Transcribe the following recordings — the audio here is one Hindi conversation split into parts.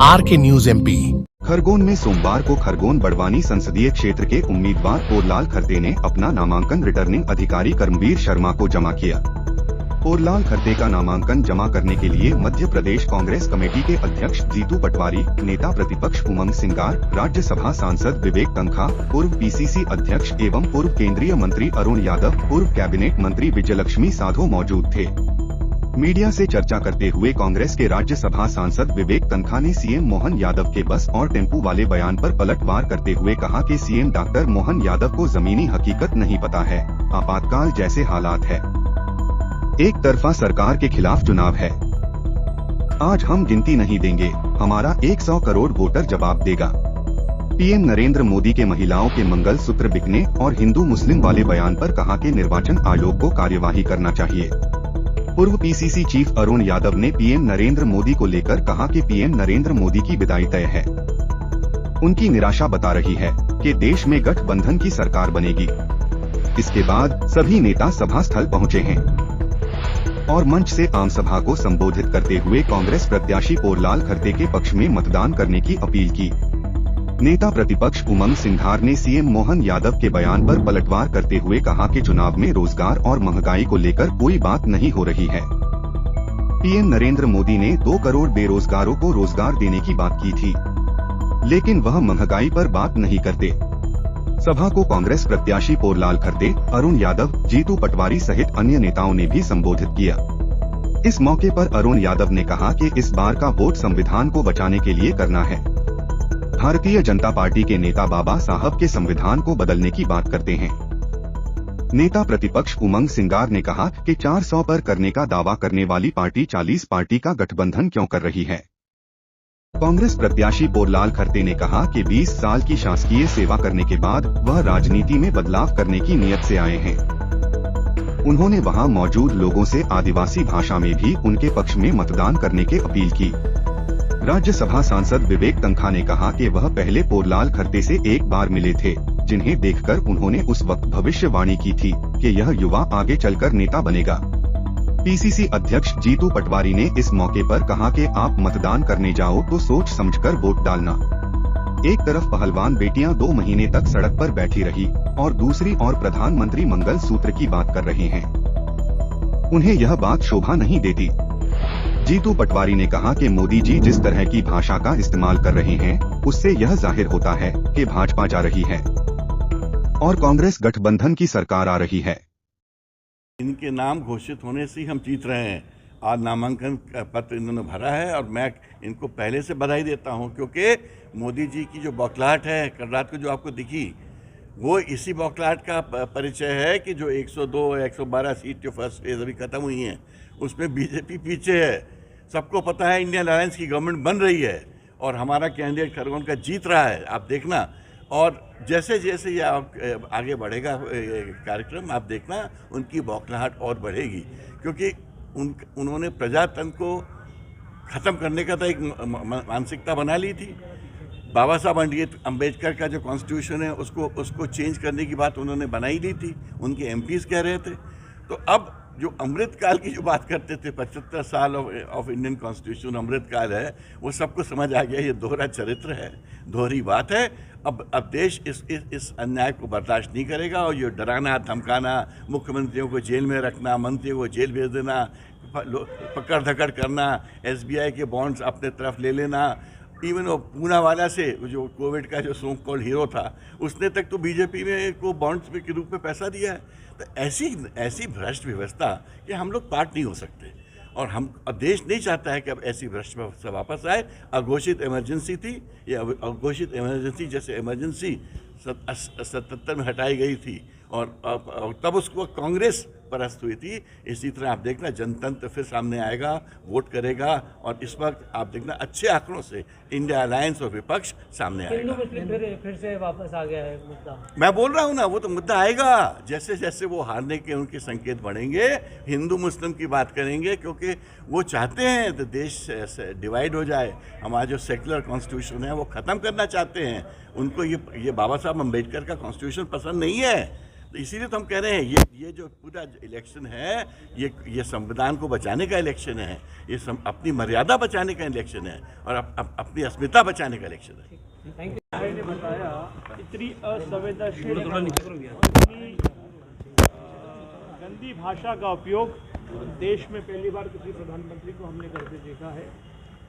आर के न्यूज MP। खरगोन में सोमवार को खरगोन बड़वानी संसदीय क्षेत्र के उम्मीदवार पोरलाल खरते ने अपना नामांकन रिटर्निंग अधिकारी कर्मवीर शर्मा को जमा किया। पोरलाल खरते का नामांकन जमा करने के लिए मध्य प्रदेश कांग्रेस कमेटी के अध्यक्ष जीतू पटवारी, नेता प्रतिपक्ष उमंग सिंगार, राज्यसभा सांसद विवेक तन्खा, पूर्व PCC अध्यक्ष एवं पूर्व केंद्रीय मंत्री अरुण यादव, पूर्व कैबिनेट मंत्री विजयलक्ष्मी साधो मौजूद थे। मीडिया से चर्चा करते हुए कांग्रेस के राज्यसभा सांसद विवेक तन्खा ने CM मोहन यादव के बस और टेम्पू वाले बयान पर पलटवार करते हुए कहा कि CM डॉक्टर मोहन यादव को जमीनी हकीकत नहीं पता है, आपातकाल जैसे हालात है, एक तरफा सरकार के खिलाफ चुनाव है। आज हम गिनती नहीं देंगे, हमारा 100 करोड़ वोटर जवाब देगा। PM नरेंद्र मोदी के महिलाओं के मंगल सूत्र बिकने और हिंदू मुस्लिम वाले बयान पर कहा कि निर्वाचन आयोग को कार्यवाही करना चाहिए। पूर्व PCC चीफ अरुण यादव ने PM नरेंद्र मोदी को लेकर कहा कि PM नरेंद्र मोदी की विदाई तय है। उनकी निराशा बता रही है कि देश में गठबंधन की सरकार बनेगी। इसके बाद सभी नेता सभा स्थल पहुंचे हैं और मंच से आम सभा को संबोधित करते हुए कांग्रेस प्रत्याशी पोरलाल खरते के पक्ष में मतदान करने की अपील की। नेता प्रतिपक्ष उमंग सिंघार ने CM मोहन यादव के बयान पर पलटवार करते हुए कहा कि चुनाव में रोजगार और महंगाई को लेकर कोई बात नहीं हो रही है। PM नरेंद्र मोदी ने 2 करोड़ बेरोजगारों को रोजगार देने की बात की थी, लेकिन वह महंगाई पर बात नहीं करते। सभा को कांग्रेस प्रत्याशी पोरलाल खरते, अरुण यादव, जीतू पटवारी सहित अन्य नेताओं ने भी संबोधित किया। इस मौके पर अरुण यादव ने कहा कि इस बार का वोट संविधान को बचाने के लिए करना है। भारतीय जनता पार्टी के नेता बाबा साहब के संविधान को बदलने की बात करते हैं। नेता प्रतिपक्ष उमंग सिंगार ने कहा कि 400 पर करने का दावा करने वाली पार्टी 40 पार्टी का गठबंधन क्यों कर रही है। कांग्रेस प्रत्याशी पोरलाल खरते ने कहा कि 20 साल की शासकीय सेवा करने के बाद वह राजनीति में बदलाव करने की नीयत से आए हैं। उन्होंने वहां मौजूद लोगों से आदिवासी भाषा में भी उनके पक्ष में मतदान करने की अपील की। राज्यसभा सांसद विवेक तन्खा ने कहा कि वह पहले पोरलाल खरते से एक बार मिले थे, जिन्हें देखकर उन्होंने उस वक्त भविष्यवाणी की थी कि यह युवा आगे चलकर नेता बनेगा। PCC अध्यक्ष जीतू पटवारी ने इस मौके पर कहा कि आप मतदान करने जाओ तो सोच समझकर वोट डालना। एक तरफ पहलवान बेटियां 2 महीने तक सड़क पर बैठी रही और दूसरी ओर प्रधानमंत्री मंगल सूत्र की बात कर रहे हैं। उन्हें यह बात शोभा नहीं देती। जीतू पटवारी ने कहा कि मोदी जी जिस तरह की भाषा का इस्तेमाल कर रहे हैं, उससे यह जाहिर होता है कि भाजपा जा रही है और कांग्रेस गठबंधन की सरकार आ रही है। इनके नाम घोषित होने से हम जीत रहे हैं। आज नामांकन पत्र इन्होंने भरा है और मैं इनको पहले से बधाई देता हूं, क्योंकि मोदी जी की जो बौखलाहट है कल रात को जो आपको दिखी, वो इसी बौखलाहट का परिचय है कि जो 102 या 112 सीट जो फर्स्ट फेज अभी खत्म हुई हैं, उसमें BJP पीछे है। सबको पता है इंडियन अलायंस की गवर्नमेंट बन रही है और हमारा कैंडिडेट खरगोन का जीत रहा है, आप देखना। और जैसे जैसे ये आगे बढ़ेगा कार्यक्रम, आप देखना उनकी बौखलाहट और बढ़ेगी, क्योंकि उन्होंने प्रजातंत्र को ख़त्म करने का तो एक मानसिकता बना ली थी। बाबा साहब अम्बेडकर का जो कॉन्स्टिट्यूशन है उसको चेंज करने की बात उन्होंने बनाई ली थी, उनके MPs कह रहे थे। तो अब जो अमृतकाल की जो बात करते थे, 75 साल ऑफ इंडियन कॉन्स्टिट्यूशन अमृतकाल है, वो सबको समझ आ गया ये दोहरा चरित्र है, दोहरी बात है। अब देश इस अन्याय को बर्दाश्त नहीं करेगा और ये डराना धमकाना, मुख्यमंत्रियों को जेल में रखना, मंत्रियों को जेल भेज देना, पकड़ धकड़ करना, SBI के बॉन्ड्स अपने तरफ ले लेना, इवन वो पूनावाला से जो कोविड का जो सो कॉल्ड हीरो था, उसने तक तो BJP में को बॉन्ड्स के रूप में पैसा दिया है। तो ऐसी भ्रष्ट व्यवस्था कि हम लोग पार्ट नहीं हो सकते और अब देश नहीं चाहता है कि अब ऐसी भ्रष्ट व्यवस्था वापस आए। अघोषित इमरजेंसी थी, ये अघोषित इमरजेंसी जैसे इमरजेंसी 77 में हटाई गई थी और तब उसको कांग्रेस परस्त हुई थी। इसी तरह आप देखना जनतंत्र फिर सामने आएगा, वोट करेगा और इस वक्त आप देखना अच्छे आंकड़ों से इंडिया अलायंस और विपक्ष सामने आएगा। फिर से वापस आ गया है मुद्दा। मैं बोल रहा हूँ ना, वो तो मुद्दा आएगा जैसे जैसे वो हारने के उनके संकेत बढ़ेंगे। हिंदू मुस्लिम की बात करेंगे क्योंकि वो चाहते हैं तो देश डिवाइड हो जाए। हमारा जो सेकुलर कॉन्स्टिट्यूशन है वो ख़त्म करना चाहते हैं। उनको ये बाबा साहब अम्बेडकर का कॉन्स्टिट्यूशन पसंद नहीं है। तो इसीलिए तो हम कह रहे हैं ये जो पूरा इलेक्शन है ये संविधान को बचाने का इलेक्शन है, ये अपनी मर्यादा बचाने का इलेक्शन है और अपनी अस्मिता बचाने का इलेक्शन है। Thank you. ने बताया इतनी असंवेदनशील गंदी भाषा का उपयोग देश में पहली बार किसी प्रधानमंत्री को हमने करते देखा है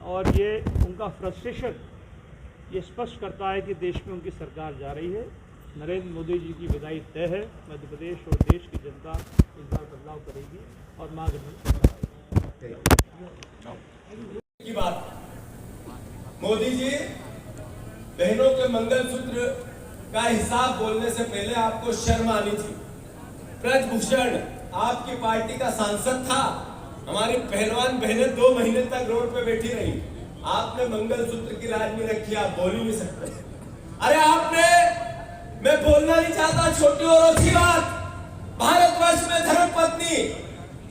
और ये उनका फ्रस्ट्रेशन ये स्पष्ट करता है कि देश में उनकी सरकार जा रही है। नरेंद्र मोदी जी की विदाई तय है। मध्य प्रदेश और देश की जनता इस बार बदलाव करेगी और मार्गदर्शन की बात। मोदी जी, बहनों के मंगलसूत्र का हिसाब बोलने से पहले आपको शर्म आनी थी। ब्रजभूषण आपकी पार्टी का सांसद था, हमारी पहलवान बहनें 2 महीने तक रोड पे बैठी रही, आपने मंगलसूत्र की राज में रखी, आप बोल ही नहीं सकते। अरे आपने, मैं बोलना नहीं चाहता छोटी और अच्छी बात, भारतवर्ष में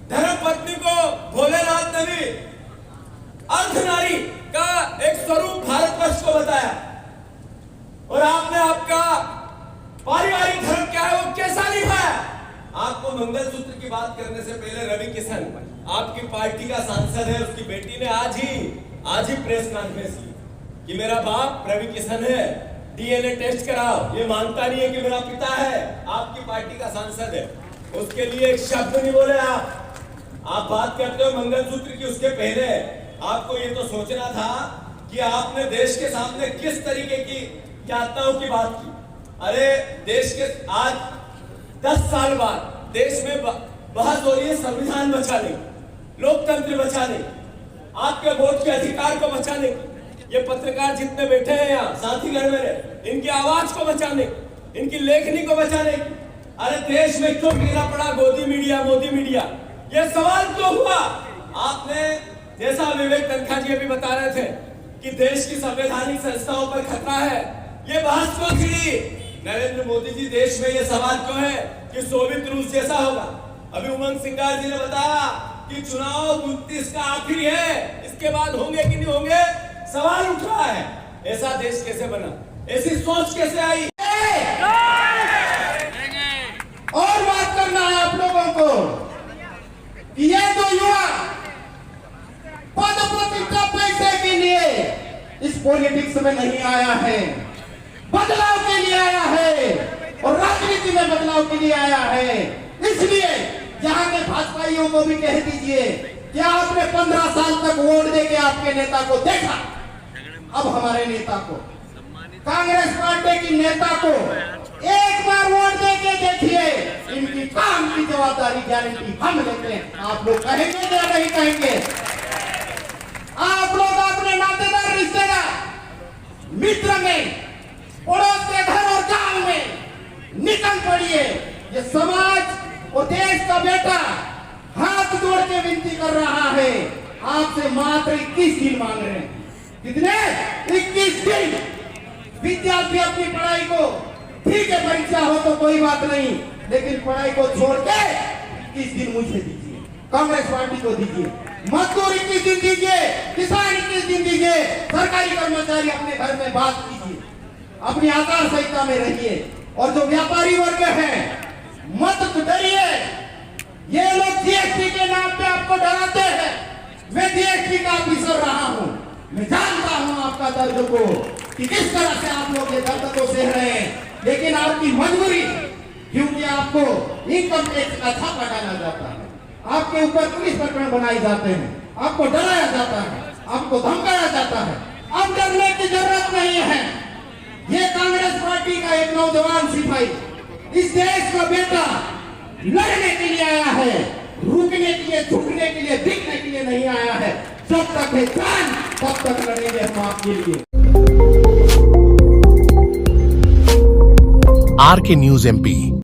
धर्मपत्नी को भोलेनाथ ने भी अर्धनारी का एक स्वरूप भारतवर्ष को बताया और आपने आपका पारिवारिक धर्म क्या है वो कैसा निभाया। आपको मंगलसूत्र की बात करने से पहले रवि किशन, आपकी पार्टी का सांसद है, उसकी बेटी ने आज ही प्रेस कॉन्फ्रेंस की कि मेरा बाप रवि किशन है, डीएनए टेस्ट कराओ। ये मानता नहीं है कि मेरा पिता है, आपकी पार्टी का सांसद है, उसके लिए एक शब्द नहीं बोले आप बात करते हो मंगलसूत्र की। उसके पहले आपको ये तो सोचना था कि आपने देश के सामने किस तरीके की यातनाओं की बात की। अरे देश के आज 10 साल बाद देश में बहस हो रही है संविधान बचाने, लोकतंत्र बचाने, आपके वोट के अधिकार को बचाने, ये पत्रकार जितने बैठे हैं यहाँ साथी घर में, इनकी आवाज को बचाने, इनकी लेखनी को बचाने। अरे देश में क्यों गिरा पड़ा मोदी मीडिया, ये सवाल क्यों हुआ। आपने, जैसा विवेक तनखा जी अभी बता रहे थे कि देश की संवैधानिक संस्थाओं पर खतरा है, ये बहस क्यों छिड़ी। नरेंद्र मोदी जी, देश में ये सवाल क्यों है कि सोवियत रूस जैसा होगा। अभी उमंग सिंगार जी ने बताया कि चुनाव 29 का आखिरी है, इसके बाद होंगे कि नहीं होंगे, सवाल उठ रहा है। ऐसा देश कैसे बना, ऐसी सोच कैसे आई। और बात करना है आप लोगों को कि ये जो युवा पद प्रतिष्ठा पैसे के लिए इस पॉलिटिक्स में नहीं आया है, बदलाव के लिए आया है और राजनीति में बदलाव के लिए आया है। इसलिए यहाँ के भाजपाइयों को भी कह दीजिए कि आपने 15 साल तक वोट देके आपके नेता को देखा, अब हमारे नेता को, कांग्रेस पार्टी की नेता को एक बार वोट देके देखिए, इनकी काम की जवाबदारी गारंटी हम लेते हैं। आप लोग कहेंगे या नहीं कहेंगे। आप लोग अपने नातेदार, रिश्तेदार, मित्र में, पड़ोस के घर और गांव में निकल पड़िए। ये समाज और देश का बेटा हाथ जोड़ के विनती कर रहा है, आपसे मात्र 21 दिन मांग रहे हैं। कितने? 21 दिन। विद्यार्थी अपनी पढ़ाई को, ठीक है परीक्षा हो तो कोई बात नहीं, लेकिन पढ़ाई को छोड़ के 21 दिन मुझे दीजिए, कांग्रेस पार्टी को दीजिए, मजदूर 21 दिन दीजिए, किसान 21 दिन दीजिए, सरकारी कर्मचारी अपने घर में बात कीजिए, अपनी आचार संहिता में रहिए। और जो व्यापारी वर्ग है, मत डरिए। ये लोग जीएसटी के नाम पे आपको डराते हैं। मैं जीएसटी का ऑफिसर रहा हूं, मैं जानता हूं आपका दर्द को कि किस तरह से आप लोग ये दर्द को सह रहे हैं, लेकिन आपकी मजबूरी, क्योंकि आपको इनकम टैक्स का छापा डाला जाता है, आपके ऊपर पुलिस प्रकरण बनाए जाते हैं, आपको डराया जाता है, आपको धमकाया जाता है। अब डरने की जरूरत नहीं है। ये कांग्रेस पार्टी का एक नौजवान सिपाही इस देश का बेटा लड़ने के लिए आया है, रुकने के लिए, झुकने के लिए, दिखने के लिए नहीं आया है। जब तक है जान तब तक लड़ेंगे हम आपके लिए। RK news MP.